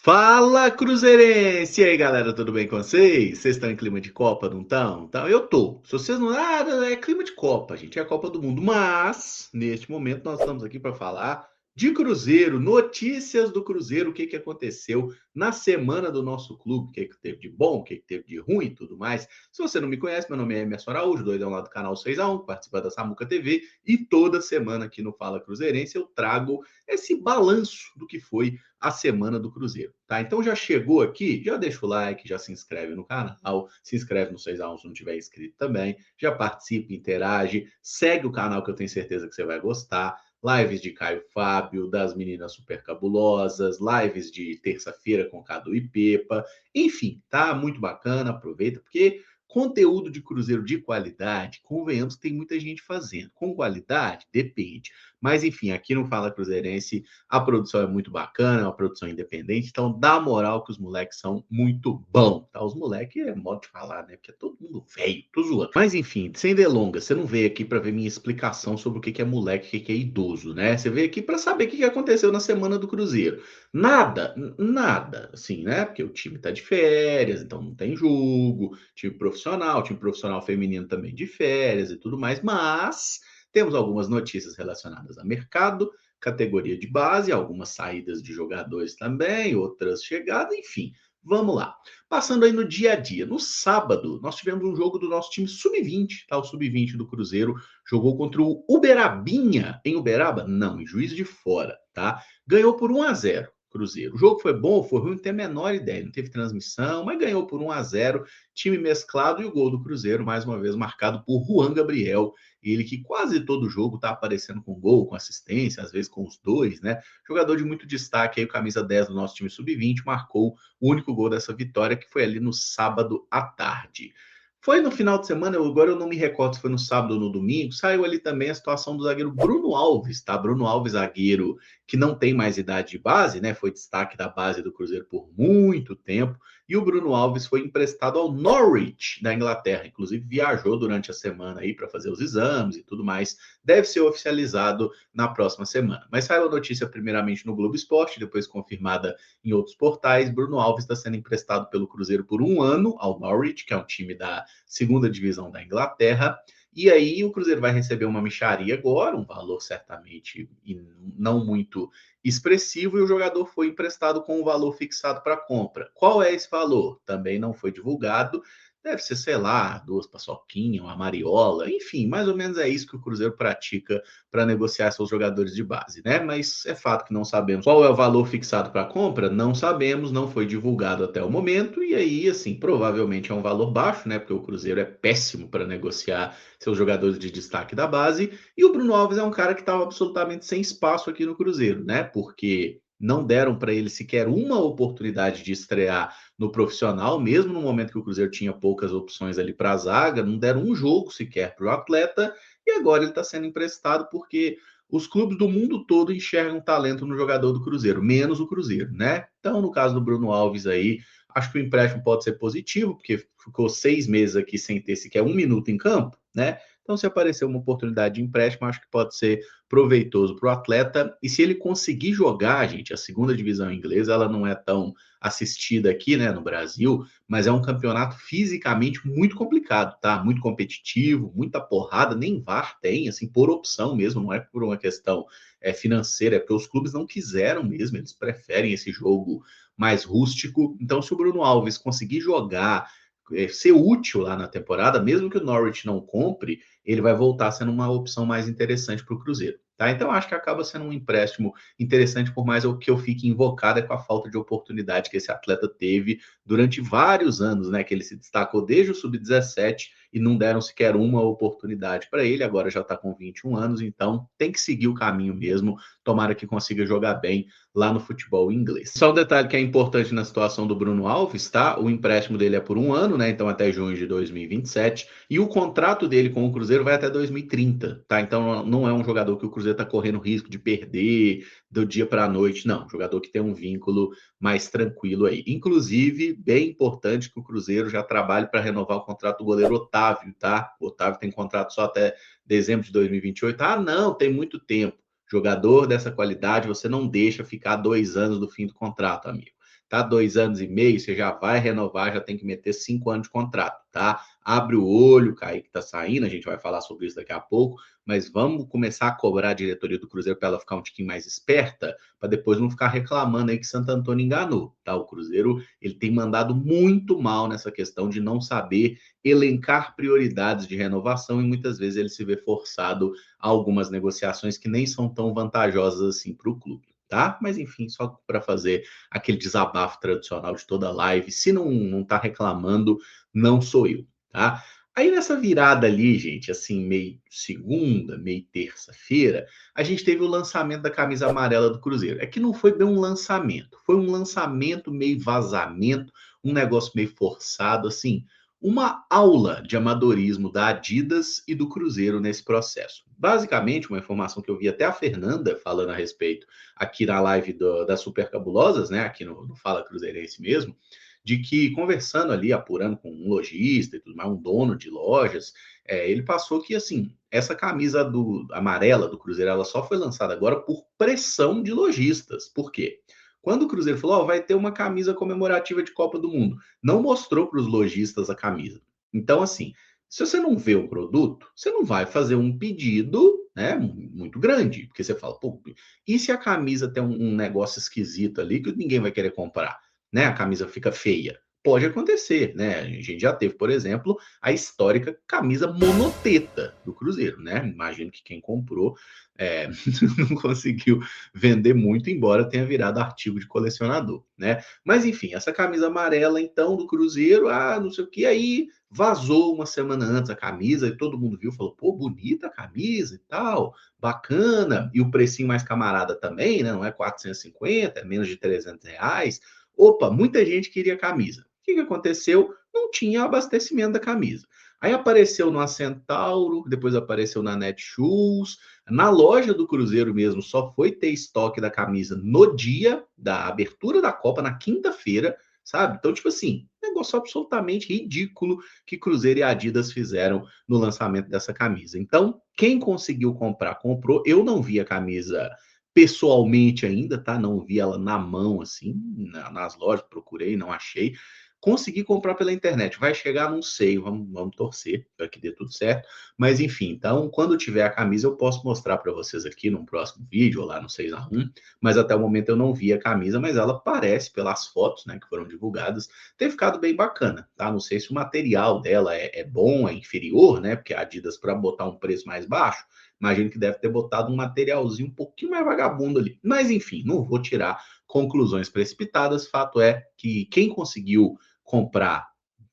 Fala, Cruzeirense! E aí, galera, tudo bem com vocês? Vocês estão em clima de Copa, não estão? Então, eu tô. Se vocês não... é clima de Copa, gente, é a Copa do Mundo. Mas, neste momento, nós estamos aqui para falar de Cruzeiro, notícias do Cruzeiro, o que aconteceu na semana do nosso clube, o que teve de bom, o que teve de ruim e tudo mais. Se você não me conhece, meu nome é Emerson Araújo, doidão lá do canal 6x1, participa da Samuca TV, e toda semana aqui no Fala Cruzeirense eu trago esse balanço do que foi a semana do Cruzeiro, tá? Então já chegou aqui, já deixa o like, já se inscreve no canal, se inscreve no 6x1 se não tiver inscrito também, já participa, interage, segue o canal que eu tenho certeza que você vai gostar. Lives de Caio Fábio, das meninas super cabulosas, lives de terça-feira com Cadu e Pepa, enfim, tá muito bacana, aproveita, porque conteúdo de Cruzeiro de qualidade, convenhamos que tem muita gente fazendo. Com qualidade, depende. Mas enfim, aqui no Fala Cruzeirense a produção é muito bacana, é uma produção independente, então dá moral que os moleques são muito bons, tá? Os moleques é modo de falar, né? Porque é todo mundo velho, tô zoando. Mas enfim, sem delongas, você não veio aqui para ver minha explicação sobre o que é moleque, o que é idoso, né? Você veio aqui para saber o que aconteceu na semana do Cruzeiro. Nada, nada, assim, né? Porque o time tá de férias, então não tem jogo, time profissional feminino também de férias e tudo mais, mas temos algumas notícias relacionadas a mercado, categoria de base, algumas saídas de jogadores também, outras chegadas, enfim. Vamos lá. Passando aí no dia a dia. No sábado, nós tivemos um jogo do nosso time sub-20, tá? O sub-20 do Cruzeiro jogou contra o Uberabinha. Em Uberaba? Não, em Juiz de Fora, tá? Ganhou por 1-0. Cruzeiro. O jogo foi bom, foi ruim, não tem a menor ideia. Não teve transmissão, mas ganhou por 1-0. Time mesclado e o gol do Cruzeiro, mais uma vez, marcado por Juan Gabriel. Ele que quase todo jogo tá aparecendo com gol, com assistência, às vezes com os dois, né? Jogador de muito destaque aí, o camisa 10 do nosso time sub-20, marcou o único gol dessa vitória, que foi ali no sábado à tarde. Foi no final de semana, agora eu não me recordo se foi no sábado ou no domingo, saiu ali também a situação do zagueiro Bruno Alves, tá? Bruno Alves, zagueiro que não tem mais idade de base, né? Foi destaque da base do Cruzeiro por muito tempo. E o Bruno Alves foi emprestado ao Norwich da Inglaterra. Inclusive, viajou durante a semana aí para fazer os exames e tudo mais. Deve ser oficializado na próxima semana. Mas saiu a notícia primeiramente no Globo Esporte, depois confirmada em outros portais. Bruno Alves está sendo emprestado pelo Cruzeiro por 1 ano ao Norwich, que é um time da segunda divisão da Inglaterra. E aí o Cruzeiro vai receber uma mixaria agora, um valor certamente não muito expressivo, e o jogador foi emprestado com um valor fixado para compra. Qual é esse valor? Também não foi divulgado. Deve ser, sei lá, 2 paçoquinhas, uma mariola, enfim, mais ou menos é isso que o Cruzeiro pratica para negociar seus jogadores de base, né? Mas é fato que não sabemos qual é o valor fixado para compra, não sabemos, não foi divulgado até o momento, e aí, assim, provavelmente é um valor baixo, né? Porque o Cruzeiro é péssimo para negociar seus jogadores de destaque da base, e o Bruno Alves é um cara que estava absolutamente sem espaço aqui no Cruzeiro, né? Porque não deram para ele sequer uma oportunidade de estrear no profissional, mesmo no momento que o Cruzeiro tinha poucas opções ali para a zaga, não deram um jogo sequer para o atleta, e agora ele está sendo emprestado porque os clubes do mundo todo enxergam talento no jogador do Cruzeiro, menos o Cruzeiro, né? Então, no caso do Bruno Alves aí, acho que o empréstimo pode ser positivo, porque ficou 6 meses aqui sem ter sequer um minuto em campo, né? Então, se aparecer uma oportunidade de empréstimo, acho que pode ser proveitoso para o atleta. E se ele conseguir jogar, gente, a segunda divisão inglesa, ela não é tão assistida aqui, né, no Brasil, mas é um campeonato fisicamente muito complicado, tá? Muito competitivo, muita porrada, nem VAR tem, assim, por opção mesmo, não é por uma questão financeira, é porque os clubes não quiseram mesmo, eles preferem esse jogo mais rústico. Então, se o Bruno Alves conseguir jogar, ser útil lá na temporada, mesmo que o Norwich não compre, ele vai voltar sendo uma opção mais interessante para o Cruzeiro. Tá? Então, acho que acaba sendo um empréstimo interessante, por mais que eu fique invocada com a falta de oportunidade que esse atleta teve durante vários anos, né? Que ele se destacou desde o sub-17 e não deram sequer uma oportunidade para ele. Agora já está com 21 anos, então tem que seguir o caminho mesmo. Tomara que consiga jogar bem lá no futebol inglês. Só um detalhe que é importante na situação do Bruno Alves, tá? O empréstimo dele é por 1 ano, né? Então até junho de 2027. E o contrato dele com o Cruzeiro vai até 2030, tá? Então não é um jogador que o Cruzeiro está correndo risco de perder do dia para a noite, não. Jogador que tem um vínculo mais tranquilo aí. Inclusive, bem importante que o Cruzeiro já trabalhe para renovar o contrato do goleiro Otávio, tá? O Otávio tem contrato só até dezembro de 2028. Ah, não, tem muito tempo. Jogador dessa qualidade, você não deixa ficar 2 anos do fim do contrato, amigo. tá 2 anos e meio, você já vai renovar, já tem que meter 5 anos de contrato, tá? Abre o olho, Kaique tá saindo, a gente vai falar sobre isso daqui a pouco, mas vamos começar a cobrar a diretoria do Cruzeiro para ela ficar um tiquinho mais esperta, para depois não ficar reclamando aí que Santo Antônio enganou, tá? O Cruzeiro, ele tem mandado muito mal nessa questão de não saber elencar prioridades de renovação e muitas vezes ele se vê forçado a algumas negociações que nem são tão vantajosas assim para o clube, tá? Mas enfim, só para fazer aquele desabafo tradicional de toda live, se não tá reclamando, não sou eu, tá? Aí nessa virada ali, gente, assim, meio segunda, meio terça-feira, a gente teve o lançamento da camisa amarela do Cruzeiro. É que não foi bem um lançamento, foi um lançamento meio vazamento, um negócio meio forçado, assim, uma aula de amadorismo da Adidas e do Cruzeiro nesse processo. Basicamente, uma informação que eu vi até a Fernanda falando a respeito aqui na live das Super Cabulosas, né, aqui no Fala Cruzeirense mesmo, de que conversando ali, apurando com um lojista e tudo mais, um dono de lojas, ele passou que, assim, essa camisa amarela do Cruzeiro, ela só foi lançada agora por pressão de lojistas. Por quê? Quando o Cruzeiro falou, vai ter uma camisa comemorativa de Copa do Mundo, não mostrou para os lojistas a camisa. Então, assim, se você não vê o produto, você não vai fazer um pedido, né, muito grande, porque você fala, pô, e se a camisa tem um negócio esquisito ali que ninguém vai querer comprar, né? A camisa fica feia. Pode acontecer, né? A gente já teve, por exemplo, a histórica camisa monoteta do Cruzeiro, né? Imagino que quem comprou não conseguiu vender muito, embora tenha virado artigo de colecionador, né? Mas enfim, essa camisa amarela, então, do Cruzeiro, não sei o que, aí vazou uma semana antes a camisa e todo mundo viu, falou, pô, bonita a camisa e tal, bacana, e o precinho mais camarada também, né? Não é 450, é menos de R$ 300. Opa, muita gente queria camisa. O que aconteceu? Não tinha abastecimento da camisa. Aí apareceu no Centauro, depois apareceu na Netshoes, na loja do Cruzeiro mesmo, só foi ter estoque da camisa no dia da abertura da Copa, na quinta-feira, sabe? Então, tipo assim, negócio absolutamente ridículo que Cruzeiro e Adidas fizeram no lançamento dessa camisa. Então, quem conseguiu comprar, comprou. Eu não vi a camisa pessoalmente ainda, tá? Não vi ela na mão, assim, nas lojas, procurei, não achei. Consegui comprar pela internet. Vai chegar, não sei, vamos torcer para que dê tudo certo. Mas enfim, então, quando tiver a camisa, eu posso mostrar para vocês aqui num próximo vídeo, ou lá no 6x1. Mas até o momento eu não vi a camisa, mas ela parece, pelas fotos, né, que foram divulgadas, ter ficado bem bacana, tá? Não sei se o material dela é bom, é inferior, né? Porque a Adidas, para botar um preço mais baixo, imagino que deve ter botado um materialzinho um pouquinho mais vagabundo ali. Mas enfim, não vou tirar conclusões precipitadas. Fato é que quem conseguiu comprar,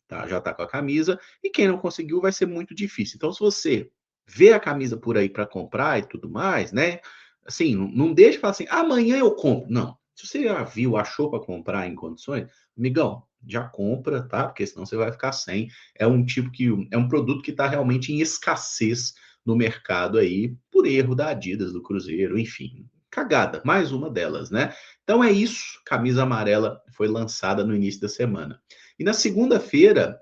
tá, já está com a camisa, e quem não conseguiu vai ser muito difícil. Então, se você vê a camisa por aí para comprar e tudo mais, né? Assim, não deixe de falar assim, amanhã eu compro. Não. Se você já viu, achou para comprar em condições, amigão, já compra, tá? Porque senão você vai ficar sem. É um produto que está realmente em escassez no mercado aí, por erro da Adidas, do Cruzeiro, enfim. Cagada, mais uma delas, né? Então é isso, camisa amarela foi lançada no início da semana. E na segunda-feira,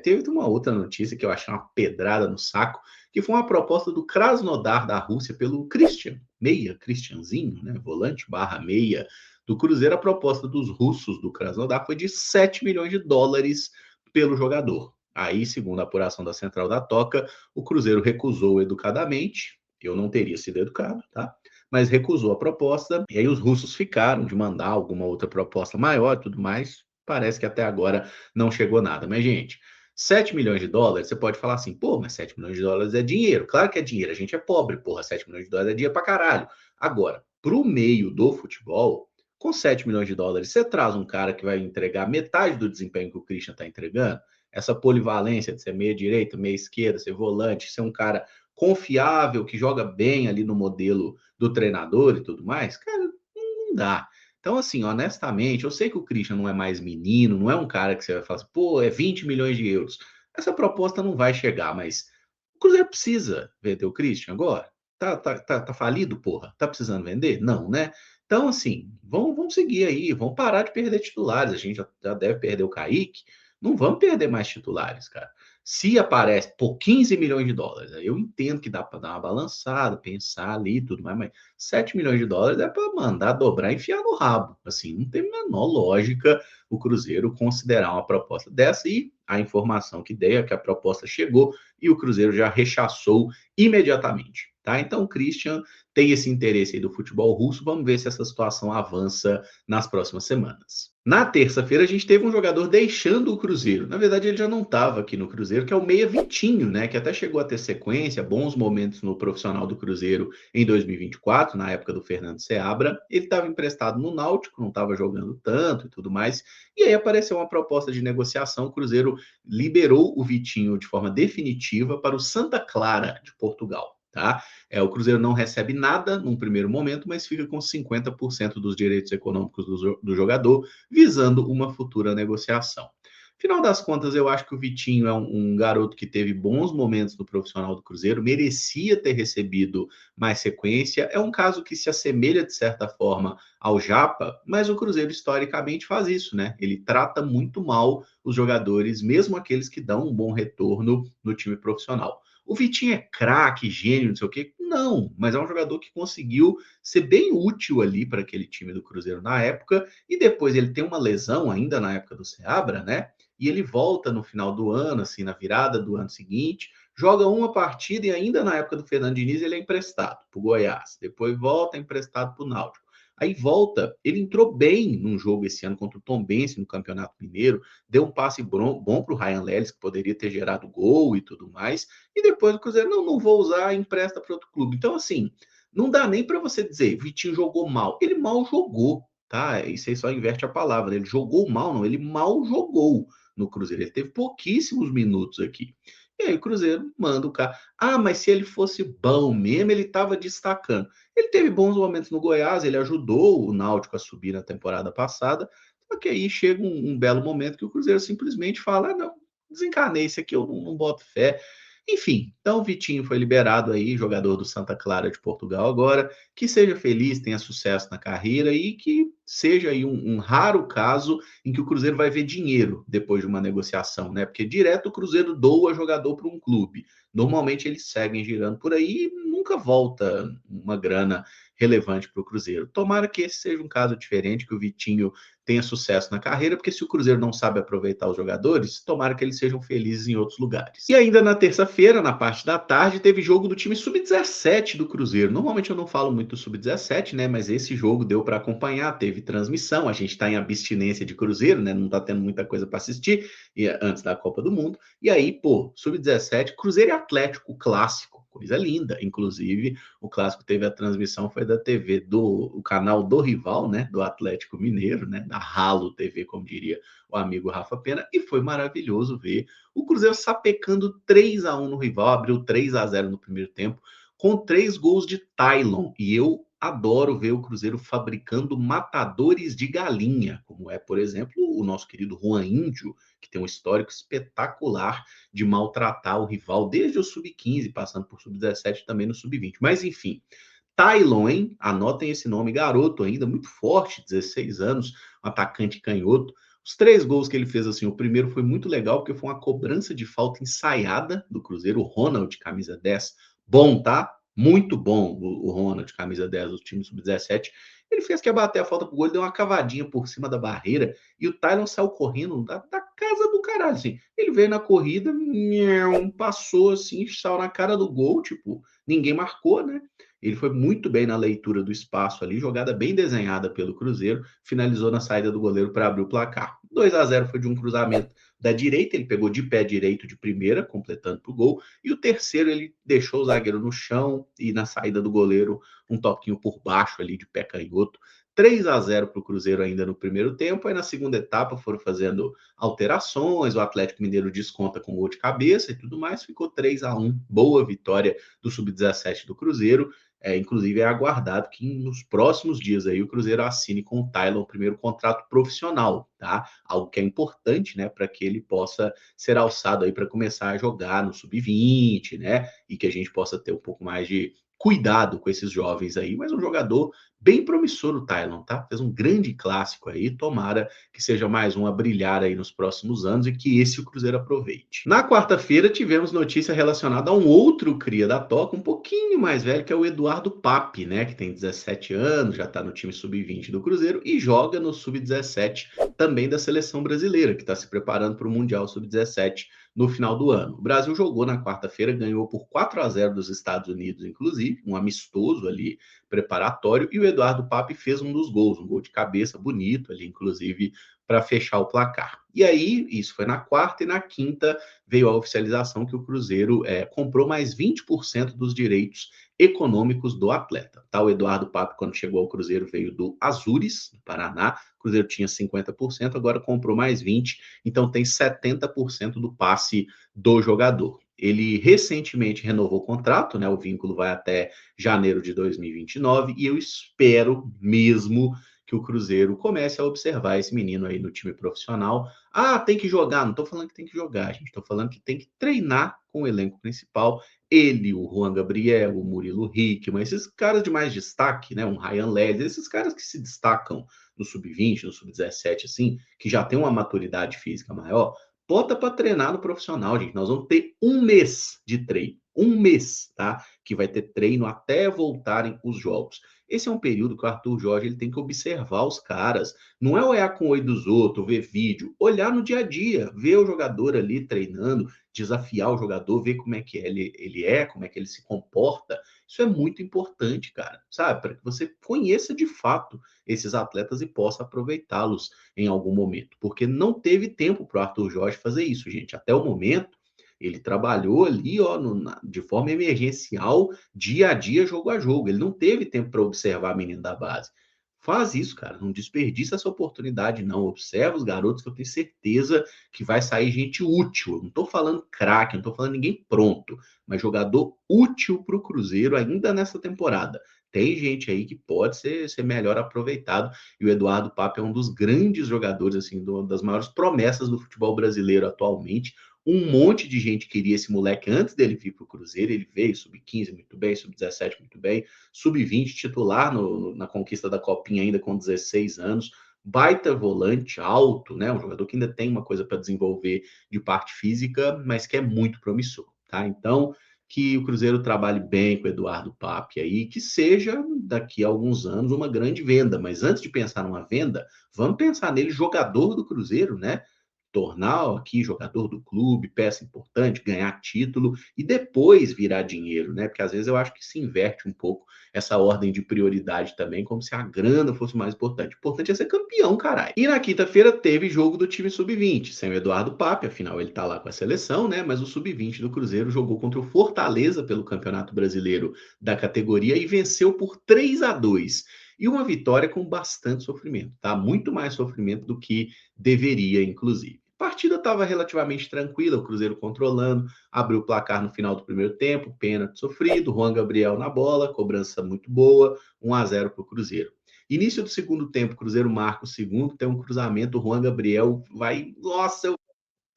teve uma outra notícia que eu achei uma pedrada no saco, que foi uma proposta do Krasnodar da Rússia pelo Christian, meia, Christianzinho, né, volante barra meia do Cruzeiro. A proposta dos russos do Krasnodar foi de 7 milhões de dólares pelo jogador. Aí, segundo a apuração da Central da Toca, o Cruzeiro recusou educadamente, eu não teria sido educado, tá? Mas recusou a proposta, e aí os russos ficaram de mandar alguma outra proposta maior e tudo mais. Parece que até agora não chegou nada. Mas, gente, 7 milhões de dólares, você pode falar assim, pô, mas 7 milhões de dólares é dinheiro. Claro que é dinheiro, a gente é pobre, porra, 7 milhões de dólares é dinheiro pra caralho. Agora, pro meio do futebol, com 7 milhões de dólares, você traz um cara que vai entregar metade do desempenho que o Christian tá entregando, essa polivalência de ser meia direita, meia esquerda, ser volante, ser um cara confiável, que joga bem ali no modelo do treinador e tudo mais, cara, não dá. Então, assim, honestamente, eu sei que o Christian não é mais menino, não é um cara que você vai falar assim, pô, é 20 milhões de euros. Essa proposta não vai chegar, mas o Cruzeiro precisa vender o Christian agora? Tá falido, porra? Tá precisando vender? Não, né? Então, assim, vamos seguir aí, vamos parar de perder titulares. A gente já deve perder o Kaique, não vamos perder mais titulares, cara. Se aparece por 15 milhões de dólares, aí eu entendo que dá para dar uma balançada, pensar ali e tudo mais, mas 7 milhões de dólares é para mandar dobrar e enfiar no rabo. Assim, não tem a menor lógica o Cruzeiro considerar uma proposta dessa, e a informação que dei é que a proposta chegou e o Cruzeiro já rechaçou imediatamente. Tá? Então o Christian tem esse interesse aí do futebol russo. Vamos ver se essa situação avança nas próximas semanas. Na terça-feira, a gente teve um jogador deixando o Cruzeiro. Na verdade, ele já não estava aqui no Cruzeiro, que é o Meia Vitinho, né? Que até chegou a ter sequência, bons momentos no profissional do Cruzeiro em 2024, na época do Fernando Seabra. Ele estava emprestado no Náutico, não estava jogando tanto e tudo mais. E aí apareceu uma proposta de negociação. O Cruzeiro liberou o Vitinho de forma definitiva para o Santa Clara de Portugal. Tá? O Cruzeiro não recebe nada num primeiro momento, mas fica com 50% dos direitos econômicos do jogador, visando uma futura negociação. Final das contas, eu acho que o Vitinho é um garoto que teve bons momentos no profissional do Cruzeiro, merecia ter recebido mais sequência. É um caso que se assemelha, de certa forma, ao Japa, mas o Cruzeiro historicamente faz isso, né? Ele trata muito mal os jogadores, mesmo aqueles que dão um bom retorno no time profissional. O Vitinho é craque, gênio, não sei o quê. Não, mas é um jogador que conseguiu ser bem útil ali para aquele time do Cruzeiro na época, e depois ele tem uma lesão ainda na época do Seabra, né? E ele volta no final do ano, assim, na virada do ano seguinte, joga uma partida e ainda na época do Fernando Diniz ele é emprestado para o Goiás. Depois volta emprestado para o Náutico. Aí volta, ele entrou bem num jogo esse ano contra o Tombense no Campeonato Mineiro, deu um passe bom para o Ryan Lelis, que poderia ter gerado gol e tudo mais, e depois o Cruzeiro, não vou usar, empresta para outro clube. Então, assim, não dá nem para você dizer, Vitinho jogou mal. Ele mal jogou, tá? Isso aí só inverte a palavra. Né? Ele jogou mal, não, ele mal jogou no Cruzeiro. Ele teve pouquíssimos minutos aqui. E aí o Cruzeiro manda o cara. Ah, mas se ele fosse bom mesmo, ele estava destacando. Ele teve bons momentos no Goiás, ele ajudou o Náutico a subir na temporada passada. Só que aí chega um belo momento que o Cruzeiro simplesmente fala: ah, não, desencanei, esse aqui eu não boto fé. Enfim, então o Vitinho foi liberado aí, jogador do Santa Clara de Portugal agora, que seja feliz, tenha sucesso na carreira e que seja aí um raro caso em que o Cruzeiro vai ver dinheiro depois de uma negociação, né? Porque direto o Cruzeiro doa jogador para um clube. Normalmente eles seguem girando por aí e nunca volta uma grana relevante para o Cruzeiro. Tomara que esse seja um caso diferente, que o Vitinho tenha sucesso na carreira, porque se o Cruzeiro não sabe aproveitar os jogadores, tomara que eles sejam felizes em outros lugares. E ainda na terça-feira, na parte da tarde, teve jogo do time sub-17 do Cruzeiro. Normalmente eu não falo muito do sub-17, né? Mas esse jogo deu para acompanhar, teve transmissão. A gente está em abstinência de Cruzeiro, né? Não está tendo muita coisa para assistir antes da Copa do Mundo. E aí, pô, sub-17, Cruzeiro e Atlético, clássico, coisa linda. Inclusive, o clássico teve a transmissão, foi da TV do canal do rival, né? Do Atlético Mineiro, né? Da Ralo TV, como diria o amigo Rafa Pena, e foi maravilhoso ver o Cruzeiro sapecando 3-1 no rival, abriu 3-0 no primeiro tempo, com 3 gols de Tylon, e eu adoro ver o Cruzeiro fabricando matadores de galinha, como é, por exemplo, o nosso querido Juan Índio, que tem um histórico espetacular de maltratar o rival desde o sub-15, passando por sub-17 também no sub-20. Mas enfim, Tylon, hein? Anotem esse nome, garoto ainda, muito forte, 16 anos, um atacante canhoto. Os 3 gols que ele fez, assim, o primeiro foi muito legal, porque foi uma cobrança de falta ensaiada do Cruzeiro, o Ronald, camisa 10, bom, tá? Muito bom o Ronald, camisa 10 do time sub-17. Ele fez que ia bater a falta pro gol, ele deu uma cavadinha por cima da barreira, e o Tylon saiu correndo da casa do caralho, assim. Ele veio na corrida, passou assim, saiu na cara do gol, tipo, ninguém marcou, né? Ele foi muito bem na leitura do espaço ali, jogada bem desenhada pelo Cruzeiro, finalizou na saída do goleiro para abrir o placar. 2-0 foi de um cruzamento da direita, ele pegou de pé direito de primeira, completando para o gol, e o terceiro ele deixou o zagueiro no chão e na saída do goleiro um toquinho por baixo ali de pé canhoto. 3-0 para o Cruzeiro ainda no primeiro tempo, aí na segunda etapa foram fazendo alterações, o Atlético Mineiro desconta com gol de cabeça e tudo mais, ficou 3-1, boa vitória do Sub-17 do Cruzeiro. Inclusive é aguardado que nos próximos dias aí o Cruzeiro assine com o Tylon o primeiro contrato profissional, tá? Algo que é importante, né, para que ele possa ser alçado aí para começar a jogar no sub-20, né? E que a gente possa ter um pouco mais de cuidado com esses jovens aí, mas um jogador bem promissor o Tylon, tá? Fez um grande clássico aí, tomara que seja mais um a brilhar aí nos próximos anos e que esse o Cruzeiro aproveite. Na quarta-feira tivemos notícia relacionada a um outro cria da Toca, um pouquinho mais velho, que é o Eduardo Pape, né? Que tem 17 anos, já tá no time sub-20 do Cruzeiro e joga no sub-17 também da seleção brasileira, que está se preparando para o Mundial sub-17 no final do ano. O Brasil jogou na quarta-feira, ganhou por 4-0 dos Estados Unidos, inclusive, um amistoso ali preparatório, e o Eduardo Pape fez um dos gols, um gol de cabeça bonito ali, inclusive, para fechar o placar. E aí, isso foi na quarta, e na quinta veio a oficialização que o Cruzeiro comprou mais 20% dos direitos econômicos do atleta. Tá? O Eduardo Pape, quando chegou ao Cruzeiro, veio do Azures, no Paraná. O Cruzeiro tinha 50%, agora comprou mais 20%, então tem 70% do passe do jogador. Ele recentemente renovou o contrato, né? O vínculo vai até janeiro de 2029 e eu espero mesmo que o Cruzeiro comece a observar esse menino aí no time profissional. Ah, tem que jogar. Não estou falando que tem que jogar, gente. Estou falando que tem que treinar com o elenco principal. Ele, o Juan Gabriel, o Murilo Hickman, esses caras de mais destaque, né? Um Ryan Led, esses caras que se destacam no sub-20, no sub-17, assim, que já tem uma maturidade física maior, bota para treinar no profissional, gente. Nós vamos ter um mês de treino. Um mês, tá? Que vai ter treino até voltarem os jogos. Esse é um período que o Arthur Jorge ele tem que observar os caras. Não é olhar com o olho dos outros, ver vídeo. Olhar no dia a dia, ver o jogador ali treinando, desafiar o jogador, ver como é que ele é, como é que ele se comporta. Isso é muito importante, cara, sabe? Para que você conheça de fato esses atletas e possa aproveitá-los em algum momento. Porque não teve tempo para o Arthur Jorge fazer isso, gente. Até o momento, ele trabalhou ali, ó, de forma emergencial, dia a dia, jogo a jogo. Ele não teve tempo para observar a menina da base. Faz isso, cara. Não desperdiça essa oportunidade, não. Observa os garotos que eu tenho certeza que vai sair gente útil. Eu não estou falando craque, não estou falando ninguém pronto, mas jogador útil para o Cruzeiro ainda nessa temporada. Tem gente aí que pode ser melhor aproveitado. E o Eduardo Pape é um dos grandes jogadores, assim, das maiores promessas do futebol brasileiro atualmente. Um monte de gente queria esse moleque antes dele vir para o Cruzeiro. Ele veio sub-15 muito bem, sub-17 muito bem, sub-20 titular na conquista da Copinha ainda com 16 anos. Baita volante, alto, né? Um jogador que ainda tem uma coisa para desenvolver de parte física, mas que é muito promissor, tá? Então, que o Cruzeiro trabalhe bem com o Eduardo Pape aí, que seja daqui a alguns anos uma grande venda. Mas antes de pensar numa venda, vamos pensar nele jogador do Cruzeiro, né? Tornar aqui jogador do clube, peça importante, ganhar título e depois virar dinheiro, né? Porque às vezes eu acho que se inverte um pouco essa ordem de prioridade também, como se a grana fosse mais importante. O importante é ser campeão, caralho. E na quinta-feira teve jogo do time sub-20, sem o Eduardo Pape, afinal ele tá lá com a seleção, né? Mas o sub-20 do Cruzeiro jogou contra o Fortaleza pelo Campeonato Brasileiro da categoria e venceu por 3-2. E uma vitória com bastante sofrimento, tá? Muito mais sofrimento do que deveria, inclusive. A partida estava relativamente tranquila, o Cruzeiro controlando, abriu o placar no final do primeiro tempo, pênalti sofrido, Juan Gabriel na bola, cobrança muito boa, 1-0 para o Cruzeiro. Início do segundo tempo, o Cruzeiro marca o segundo, tem um cruzamento, o Juan Gabriel vai, nossa, eu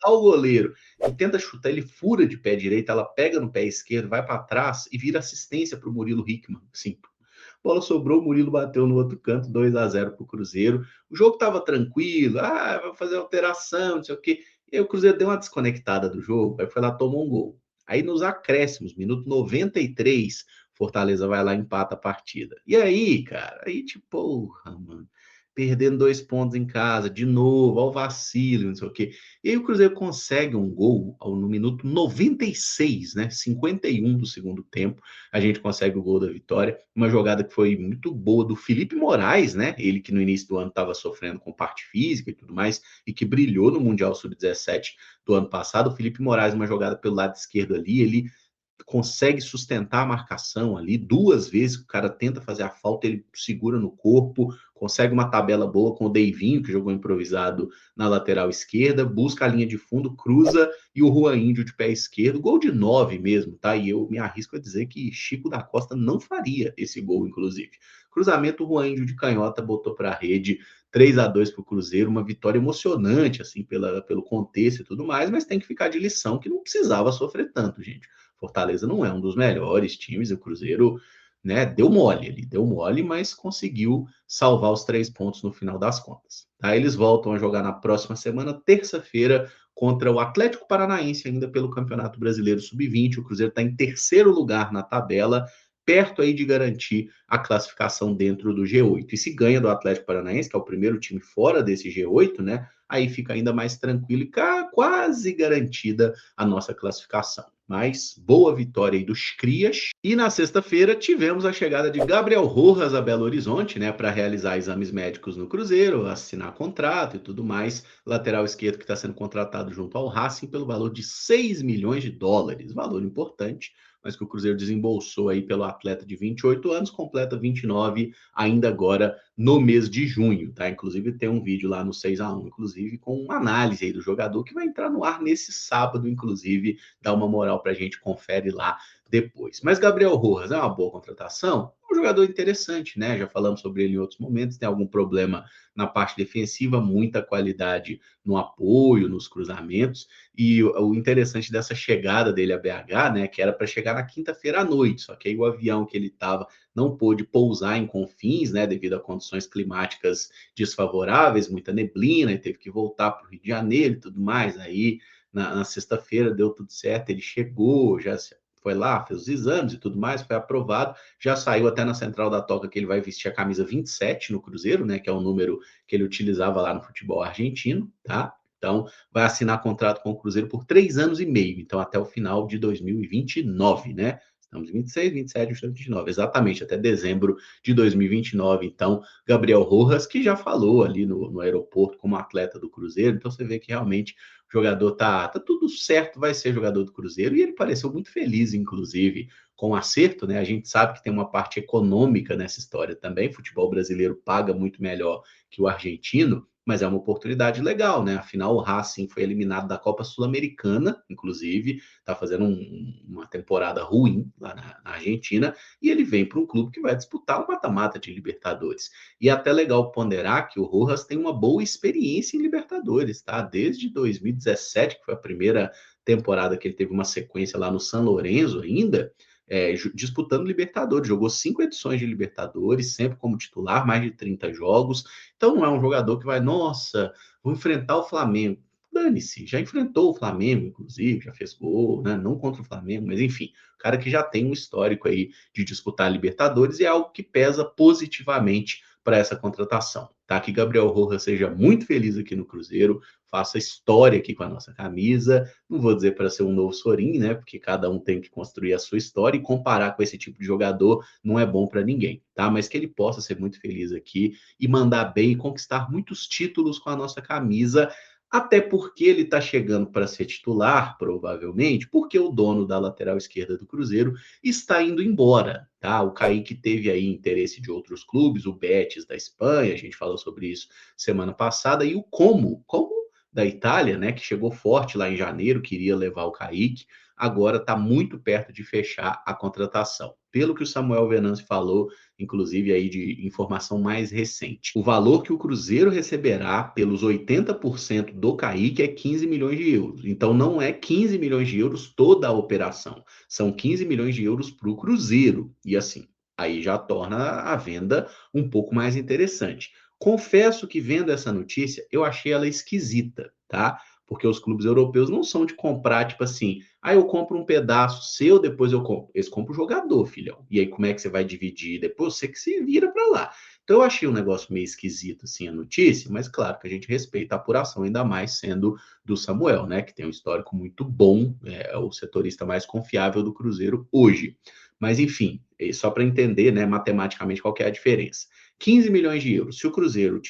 ao goleiro e tenta chutar, ele fura de pé direito, ela pega no pé esquerdo, vai para trás e vira assistência para o Murilo Hickman. Sim, bola sobrou, o Murilo bateu no outro canto, 2-0 para o Cruzeiro. O jogo estava tranquilo, vai fazer alteração, não sei o quê. E aí o Cruzeiro deu uma desconectada do jogo, aí foi lá, tomou um gol. Aí nos acréscimos, minuto 93, Fortaleza vai lá e empata a partida. E aí, cara, aí tipo, porra, mano, perdendo 2 pontos em casa, de novo, ao vacilo, não sei o quê. E aí o Cruzeiro consegue um gol no minuto 96, né? 51 do segundo tempo. A gente consegue o gol da vitória. Uma jogada que foi muito boa do Felipe Moraes, né? Ele que no início do ano estava sofrendo com parte física e tudo mais, e que brilhou no Mundial Sub-17 do ano passado. O Felipe Moraes, uma jogada pelo lado esquerdo ali, ele consegue sustentar a marcação ali, 2 vezes o cara tenta fazer a falta, ele segura no corpo, consegue uma tabela boa com o Deivinho, que jogou improvisado na lateral esquerda, busca a linha de fundo, cruza e o Rua Índio de pé esquerdo, gol de 9 mesmo, tá? E eu me arrisco a dizer que Chico da Costa não faria esse gol, inclusive. Cruzamento, o Rua Índio de canhota botou para a rede, 3-2 para o Cruzeiro, uma vitória emocionante, assim, pelo contexto e tudo mais, mas tem que ficar de lição que não precisava sofrer tanto, gente. Fortaleza não é um dos melhores times, o Cruzeiro né? Deu mole ali, deu mole, mas conseguiu salvar os 3 pontos no final das contas. Tá? Eles voltam a jogar na próxima semana, terça-feira, contra o Atlético Paranaense, ainda pelo Campeonato Brasileiro Sub-20. O Cruzeiro está em terceiro lugar na tabela, perto aí de garantir a classificação dentro do G8. E se ganha do Atlético Paranaense, que é o primeiro time fora desse G8, né? Aí fica ainda mais tranquilo e quase garantida a nossa classificação. Mas boa vitória aí dos Crias. E na sexta-feira tivemos a chegada de Gabriel Rojas a Belo Horizonte, né, para realizar exames médicos no Cruzeiro, assinar contrato e tudo mais. Lateral esquerdo que está sendo contratado junto ao Racing pelo valor de 6 milhões de dólares, valor importante, mas que o Cruzeiro desembolsou aí pelo atleta de 28 anos, completa 29 ainda agora no mês de junho, tá? Inclusive tem um vídeo lá no 6x1, inclusive com uma análise aí do jogador que vai entrar no ar nesse sábado, inclusive, dá uma moral pra gente, confere lá depois. Mas Gabriel Rojas é uma boa contratação? É um jogador interessante, né? Já falamos sobre ele em outros momentos, tem algum problema na parte defensiva, muita qualidade no apoio, nos cruzamentos, e o interessante dessa chegada dele a BH, né, que era para chegar na quinta-feira à noite, só que aí o avião que ele estava não pôde pousar em Confins, né, devido a condições climáticas desfavoráveis, muita neblina, e teve que voltar para o Rio de Janeiro e tudo mais. Aí na sexta-feira deu tudo certo, ele chegou, já foi lá, fez os exames e tudo mais, foi aprovado, já saiu até na central da toca que ele vai vestir a camisa 27 no Cruzeiro, né, que é o número que ele utilizava lá no futebol argentino, tá? Então, vai assinar contrato com o Cruzeiro por 3 anos e meio, então até o final de 2029, né? Estamos em 26, 27, 28, 29, exatamente, até dezembro de 2029. Então, Gabriel Rojas, que já falou ali no aeroporto como atleta do Cruzeiro, então você vê que realmente o jogador tá tudo certo, vai ser jogador do Cruzeiro, e ele pareceu muito feliz, inclusive, com o acerto, né? A gente sabe que tem uma parte econômica nessa história também, o futebol brasileiro paga muito melhor que o argentino, mas é uma oportunidade legal, né? Afinal, o Racing foi eliminado da Copa Sul-Americana, inclusive, está fazendo uma temporada ruim lá na Argentina, e ele vem para um clube que vai disputar o mata-mata de Libertadores. E é até legal ponderar que o Rojas tem uma boa experiência em Libertadores, tá? Desde 2017, que foi a primeira temporada que ele teve uma sequência lá no San Lorenzo ainda, disputando Libertadores, jogou 5 edições de Libertadores, sempre como titular, mais de 30 jogos. Então não é um jogador que vai, nossa, vou enfrentar o Flamengo. Dane-se, já enfrentou o Flamengo, inclusive, já fez gol, né? Não contra o Flamengo, mas enfim, o cara que já tem um histórico aí de disputar Libertadores e é algo que pesa positivamente para essa contratação. Tá? Que Gabriel Rojas seja muito feliz aqui no Cruzeiro, faça história aqui com a nossa camisa. Não vou dizer para ser um novo Sorin, né? Porque cada um tem que construir a sua história e comparar com esse tipo de jogador não é bom para ninguém, tá? Mas que ele possa ser muito feliz aqui e mandar bem e conquistar muitos títulos com a nossa camisa, até porque ele está chegando para ser titular, provavelmente, porque o dono da lateral esquerda do Cruzeiro está indo embora, tá? O Kaique teve aí interesse de outros clubes, o Betis da Espanha, a gente falou sobre isso semana passada, e o Como da Itália, né, que chegou forte lá em janeiro, queria levar o Kaique, agora está muito perto de fechar a contratação. Pelo que o Samuel Venâncio falou, inclusive aí de informação mais recente. O valor que o Cruzeiro receberá pelos 80% do Kaique é 15 milhões de euros. Então não é 15 milhões de euros toda a operação, são 15 milhões de euros para o Cruzeiro. E assim, aí já torna a venda um pouco mais interessante. Confesso que vendo essa notícia, eu achei ela esquisita, tá? Porque os clubes europeus não são de comprar, tipo assim, eu compro um pedaço seu, depois eu compro. Eles compram o jogador, filhão. E aí, como é que você vai dividir? Depois você que se vira para lá. Então, eu achei um negócio meio esquisito, assim, a notícia, mas claro que a gente respeita a apuração, ainda mais sendo do Samuel, né? Que tem um histórico muito bom, é o setorista mais confiável do Cruzeiro hoje. Mas, enfim, só para entender, né, matematicamente, qual que é a diferença. 15 milhões de euros. Se o Cruzeiro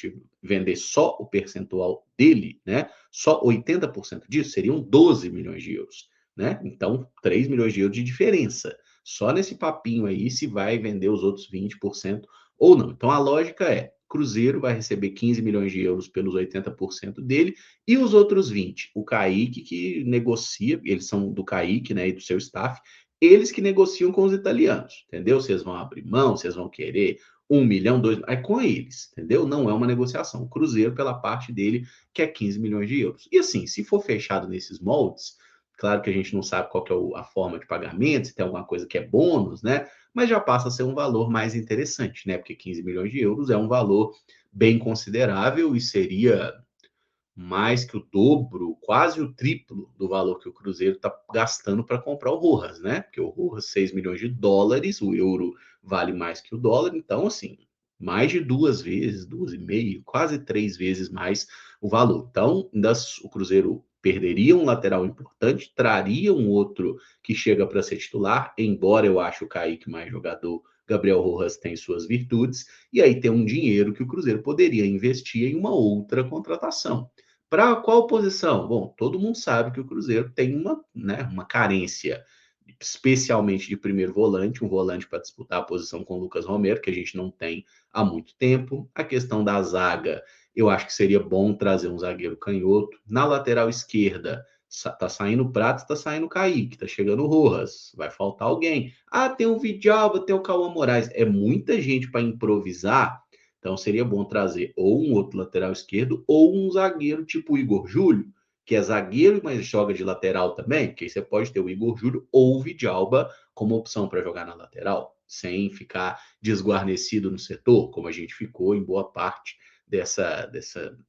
vender só o percentual dele, né, só 80% disso, seriam 12 milhões de euros. Né? Então, 3 milhões de euros de diferença. Só nesse papinho aí se vai vender os outros 20% ou não. Então, a lógica é: Cruzeiro vai receber 15 milhões de euros pelos 80% dele e os outros 20%. O Kaique que negocia, eles são do Kaique, né, e do seu staff, eles que negociam com os italianos, entendeu? Vocês vão abrir mão, vocês vão querer 1 milhão, 2 milhões, é com eles, entendeu? Não é uma negociação. O Cruzeiro, pela parte dele, quer 15 milhões de euros. E assim, se for fechado nesses moldes, Claro que a gente não sabe qual que é a forma de pagamento, se tem alguma coisa que é bônus, né? Mas já passa a ser um valor mais interessante, né? Porque 15 milhões de euros é um valor bem considerável e seria mais que o dobro, quase o triplo do valor que o Cruzeiro está gastando para comprar o Rojas, né? Porque o Rojas, 6 milhões de dólares, o euro vale mais que o dólar, então, assim, mais de duas vezes, duas e meio, quase três vezes mais o valor. Então, o Cruzeiro perderia um lateral importante, traria um outro que chega para ser titular, embora eu ache o Kaique mais jogador, Gabriel Rojas tem suas virtudes, e aí tem um dinheiro que o Cruzeiro poderia investir em uma outra contratação. Para qual posição? Bom, todo mundo sabe que o Cruzeiro tem uma carência, especialmente de primeiro volante, um volante para disputar a posição com o Lucas Romero, que a gente não tem há muito tempo. A questão da zaga, eu acho que seria bom trazer um zagueiro canhoto. Na lateral esquerda, tá saindo o Prato, tá saindo o Kaique, tá chegando o Rojas, vai faltar alguém. Ah, tem o Vidalba, tem o Cauã Moraes. É muita gente para improvisar, então seria bom trazer ou um outro lateral esquerdo ou um zagueiro tipo o Igor Júlio, que é zagueiro, mas joga de lateral também, porque aí você pode ter o Igor Júlio ou o Vidalba como opção para jogar na lateral, sem ficar desguarnecido no setor, como a gente ficou em boa parte dessa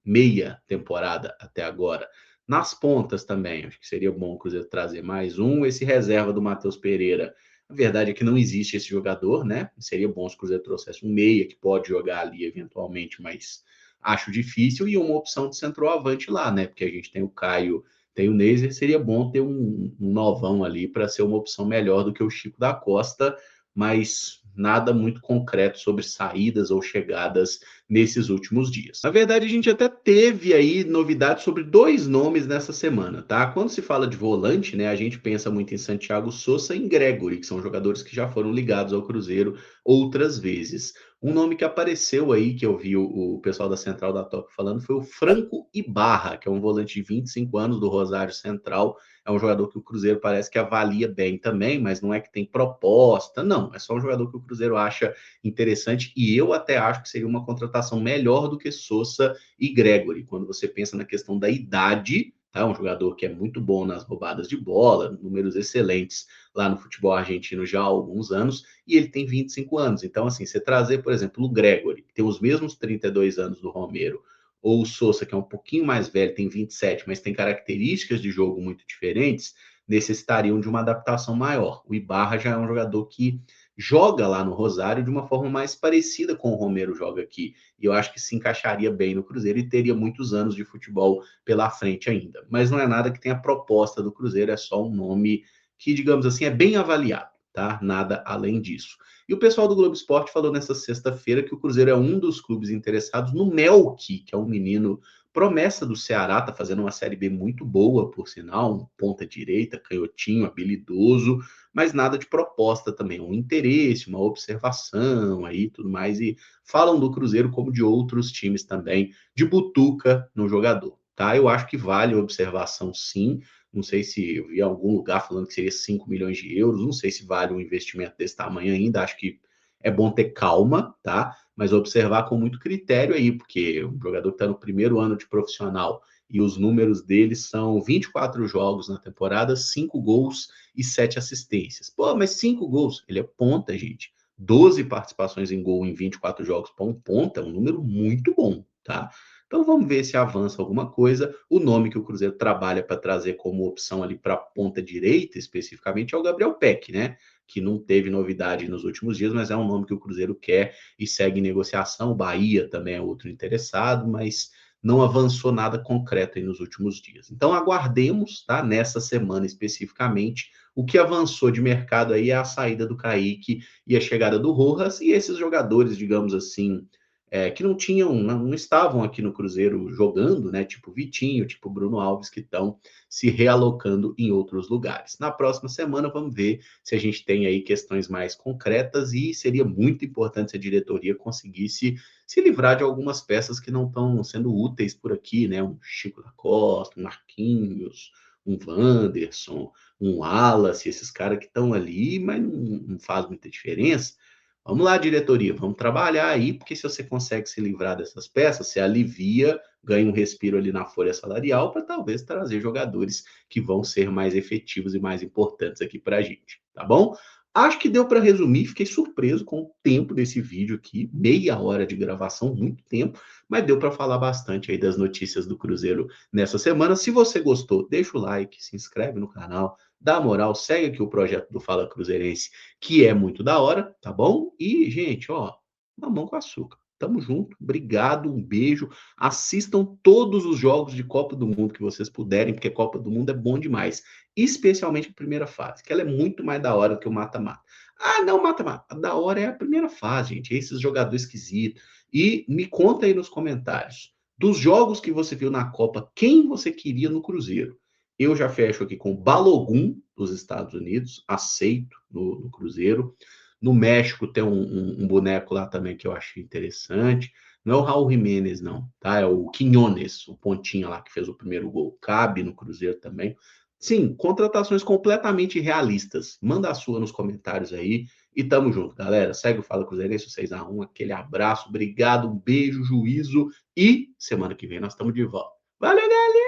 meia temporada até agora. Nas pontas também, acho que seria bom o Cruzeiro trazer mais um, esse reserva do Matheus Pereira. A verdade é que não existe esse jogador, né? Seria bom se o Cruzeiro trouxesse um meia que pode jogar ali eventualmente, mas acho difícil, e uma opção de centroavante lá, né? Porque a gente tem o Caio, tem o Neiser, seria bom ter um novão ali para ser uma opção melhor do que o Chico da Costa, mas nada muito concreto sobre saídas ou chegadas nesses últimos dias. Na verdade, a gente até teve aí novidades sobre dois nomes nessa semana, tá? Quando se fala de volante, né, a gente pensa muito em Santiago Souza e em Gregory, que são jogadores que já foram ligados ao Cruzeiro outras vezes. Um nome que apareceu aí, que eu vi o pessoal da Central da Top falando, foi o Franco Ibarra, que é um volante de 25 anos do Rosário Central. É um jogador que o Cruzeiro parece que avalia bem também, mas não é que tem proposta, não. É só um jogador que o Cruzeiro acha interessante e eu até acho que seria uma contratação melhor do que Souza e Gregory. Quando você pensa na questão da idade, tá? Um jogador que é muito bom nas roubadas de bola, números excelentes lá no futebol argentino já há alguns anos, e ele tem 25 anos. Então, assim, você trazer, por exemplo, o Gregory, que tem os mesmos 32 anos do Romero, ou o Souza, que é um pouquinho mais velho, tem 27, mas tem características de jogo muito diferentes, necessitariam de uma adaptação maior. O Ibarra já é um jogador que joga lá no Rosário de uma forma mais parecida com o Romero joga aqui. E eu acho que se encaixaria bem no Cruzeiro e teria muitos anos de futebol pela frente ainda. Mas não é nada que tenha proposta do Cruzeiro, é só um nome que, digamos assim, é bem avaliado, tá? Nada além disso. E o pessoal do Globo Esporte falou nessa sexta-feira que o Cruzeiro é um dos clubes interessados no Melk, que é um menino promessa do Ceará, tá fazendo uma Série B muito boa, por sinal, um ponta direita, canhotinho, habilidoso, mas nada de proposta também, um interesse, uma observação aí, tudo mais, e falam do Cruzeiro como de outros times também, de butuca no jogador, tá? Eu acho que vale a observação sim, não sei se eu vi algum lugar falando que seria 5 milhões de euros, não sei se vale um investimento desse tamanho ainda, acho que é bom ter calma, tá? Mas observar com muito critério aí, porque um jogador que está no primeiro ano de profissional e os números dele são 24 jogos na temporada, 5 gols e 7 assistências. Pô, mas 5 gols, ele é ponta, gente. 12 participações em gol em 24 jogos para um ponta é um número muito bom, tá? Então vamos ver se avança alguma coisa. O nome que o Cruzeiro trabalha para trazer como opção ali para a ponta direita, especificamente, é o Gabriel Peck, né? Que não teve novidade nos últimos dias, mas é um nome que o Cruzeiro quer e segue em negociação. O Bahia também é outro interessado, mas não avançou nada concreto aí nos últimos dias. Então aguardemos, tá? Nessa semana especificamente, o que avançou de mercado aí é a saída do Kaique e a chegada do Rojas e esses jogadores, digamos assim, que não tinham, não estavam aqui no Cruzeiro jogando, né? Tipo Vitinho, tipo Bruno Alves, que estão se realocando em outros lugares. Na próxima semana, vamos ver se a gente tem aí questões mais concretas e seria muito importante se a diretoria conseguisse se livrar de algumas peças que não estão sendo úteis por aqui, né? Um Chico da Costa, um Marquinhos, um Wanderson, um Wallace, esses caras que estão ali, mas não faz muita diferença. Vamos lá, diretoria, vamos trabalhar aí, porque se você consegue se livrar dessas peças, você alivia, ganha um respiro ali na folha salarial para talvez trazer jogadores que vão ser mais efetivos e mais importantes aqui para a gente, tá bom? Acho que deu para resumir, fiquei surpreso com o tempo desse vídeo aqui, meia hora de gravação, muito tempo, mas deu para falar bastante aí das notícias do Cruzeiro nessa semana. Se você gostou, deixa o like, se inscreve no canal, dá moral, segue aqui o projeto do Fala Cruzeirense, que é muito da hora, tá bom? E, gente, ó, mamão com açúcar. Tamo junto, obrigado, um beijo. Assistam todos os jogos de Copa do Mundo que vocês puderem, porque Copa do Mundo é bom demais. Especialmente a primeira fase, que ela é muito mais da hora do que o mata-mata. Ah, não, mata-mata. A da hora é a primeira fase, gente. É esses jogadores esquisitos. E me conta aí nos comentários. Dos jogos que você viu na Copa, quem você queria no Cruzeiro? Eu já fecho aqui com o Balogun, dos Estados Unidos, aceito no Cruzeiro. No México tem um boneco lá também que eu achei interessante. Não é o Raul Jimenez, não, tá? É o Quinones, o pontinha lá que fez o primeiro gol. Cabe no Cruzeiro também. Sim, contratações completamente realistas. Manda a sua nos comentários aí. E tamo junto, galera. Segue o Fala Cruzeirense 6x1. Aquele abraço, obrigado, um beijo, juízo. E semana que vem nós estamos de volta. Valeu, galera!